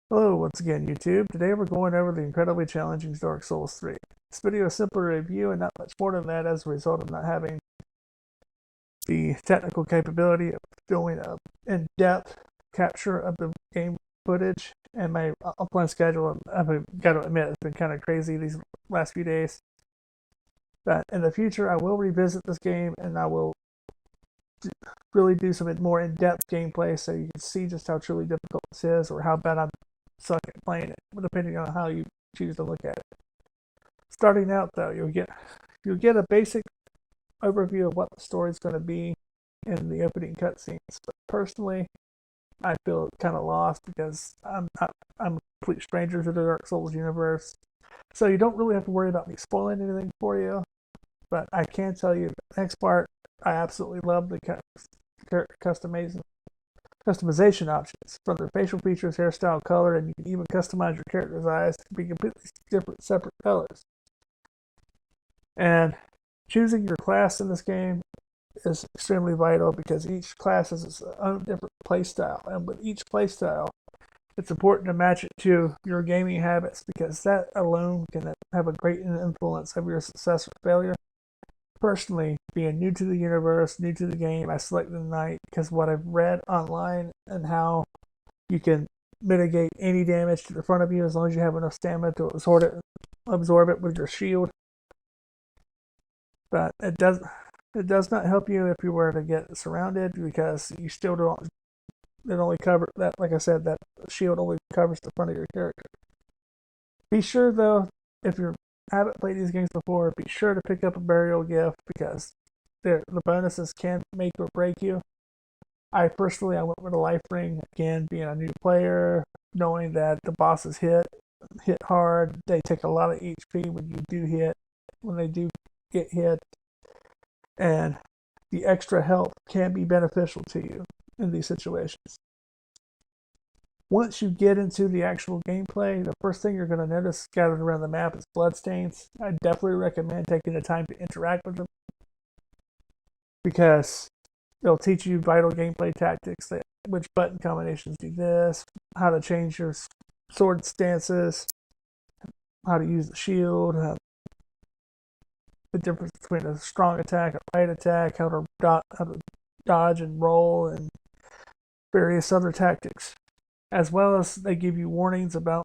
Hello once again, YouTube. Today we're going over the incredibly challenging Dark Souls 3. This video is simple to review and not much more than that as a result of not having the technical capability of doing an in-depth capture of the game footage. And my upload schedule, I've got to admit, it's been kind of crazy these last few days. But in the future, I will revisit this game and I will really do some more in-depth gameplay so you can see just how truly difficult this is or how bad I'm suck at playing it, depending on how you choose to look at it. Starting out though, you'll get a basic overview of what the story is going to be in the opening cutscenes. But personally, I feel kind of lost because I'm a complete stranger to the Dark Souls universe, so you don't really have to worry about me spoiling anything for you. But I can tell you, the next part, I absolutely love the customization options, from their facial features, hairstyle, color, and you can even customize your character's eyes to be completely different, separate colors. And choosing your class in this game is extremely vital because each class has its own different playstyle, and with each playstyle, it's important to match it to your gaming habits because that alone can have a great influence over your success or failure. Personally, being new to the universe, new to the game, I selected the knight because what I've read online and how you can mitigate any damage to the front of you as long as you have enough stamina to absorb it with your shield. But it does not help you if you were to get surrounded because you still don't. It only cover that, like I said, that shield only covers the front of your character. Be sure though, if you haven't played these games before, be sure to pick up a burial gift because the bonuses can make or break you. I went with a life ring, again, being a new player, knowing that the bosses hit hard. They take a lot of HP when they do get hit, and the extra health can be beneficial to you in these situations. Once you get into the actual gameplay, the first thing you're going to notice scattered around the map is bloodstains. I definitely recommend taking the time to interact with them because they'll teach you vital gameplay tactics, which button combinations do this, how to change your sword stances, how to use the shield, the difference between a strong attack, a light attack, how to dodge and roll, and various other tactics. As well as they give you warnings about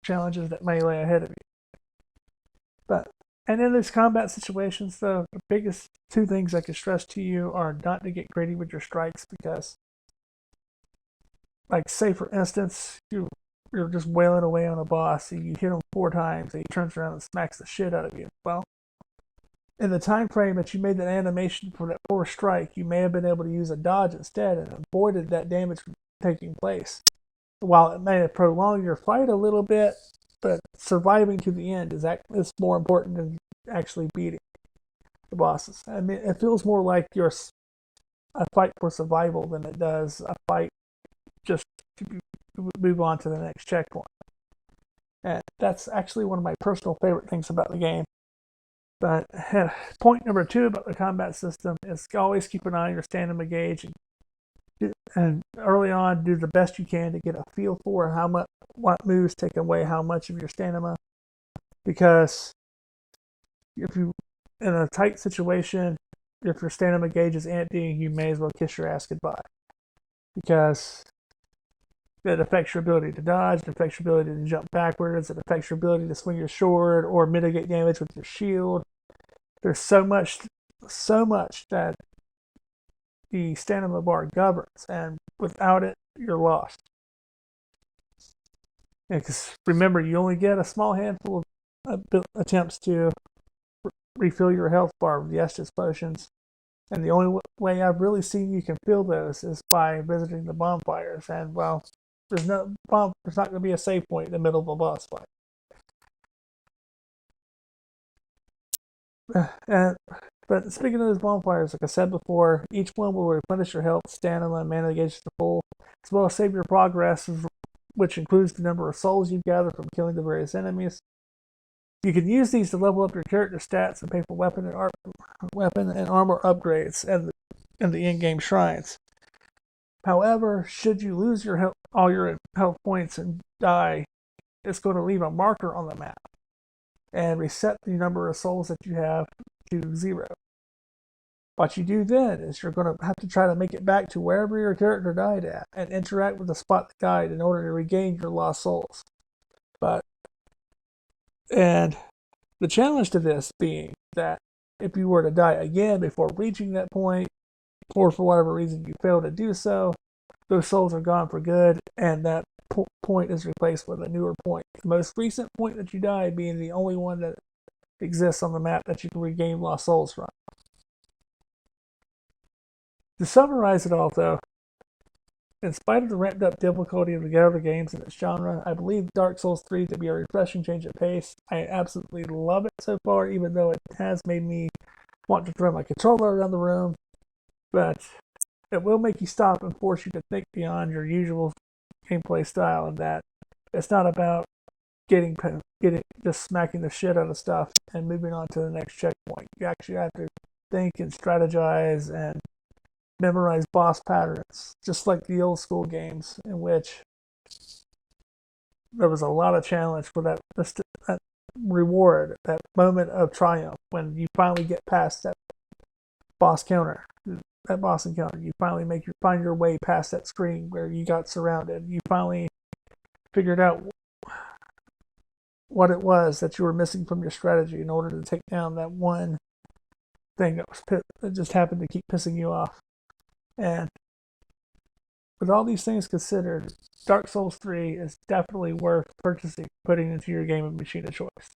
challenges that may lay ahead of you. And in these combat situations, though, the biggest two things I can stress to you are not to get greedy with your strikes because, like, say for instance, you're just wailing away on a boss and you hit him 4 times and he turns around and smacks the shit out of you. Well, in the time frame that you made that animation for that 4th strike, you may have been able to use a dodge instead and avoided that damage from taking place. While it may have prolonged your fight a little bit, but surviving to the end is more important than actually beating the bosses. I mean, it feels more like a fight for survival than it does a fight just to move on to the next checkpoint. And that's actually one of my personal favorite things about the game. But point number 2 about the combat system is always keep an eye on your stamina gauge and early on do the best you can to get a feel for what moves take away how much of your stamina, because if you in a tight situation, if your stamina gauge is empty, you may as well kiss your ass goodbye because it affects your ability to dodge, it affects your ability to jump backwards, it affects your ability to swing your sword or mitigate damage with your shield. There's so much that the stamina bar governs, and without it, you're lost. Because remember, you only get a small handful of attempts to refill your health bar with the Estus potions, and the only way I've really seen you can fill those is by visiting the bonfires. And well, there's not going to be a save point in the middle of a boss fight. But speaking of those bonfires, like I said before, each one will replenish your health, stamina, and mana gauge to full, as well as save your progress, which includes the number of souls you've gathered from killing the various enemies. You can use these to level up your character stats and pay for weapon and armor upgrades and the in-game shrines. However, should you lose your all your health points and die, it's going to leave a marker on the map and reset the number of souls that you have to 0. What you do then is you're going to have to try to make it back to wherever your character died at and interact with the spot that died in order to regain your lost souls. And the challenge to this being that if you were to die again before reaching that point, or for whatever reason you fail to do so, those souls are gone for good, and that point is replaced with a newer point. The most recent point that you died being the only one that exists on the map that you can regain lost souls from. To summarize it all, though, in spite of the ramped up difficulty of the other games in its genre, I believe Dark Souls 3 to be a refreshing change of pace. I absolutely love it so far, even though it has made me want to throw my controller around the room. But it will make you stop and force you to think beyond your usual gameplay style, and that it's not about getting just smacking the shit out of stuff and moving on to the next checkpoint. You actually have to think and strategize and memorize boss patterns, just like the old school games in which there was a lot of challenge for that reward, that moment of triumph when you finally get past that boss encounter. You finally find your way past that screen where you got surrounded. You finally figured out what it was that you were missing from your strategy in order to take down that one thing that just happened to keep pissing you off. And with all these things considered, Dark Souls 3 is definitely worth putting into your game of machine of choice.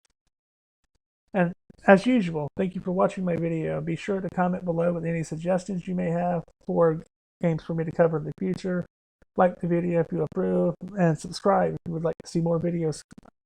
And as usual, thank you for watching my video. Be sure to comment below with any suggestions you may have for games for me to cover in the future. Like the video if you approve, and subscribe if you would like to see more videos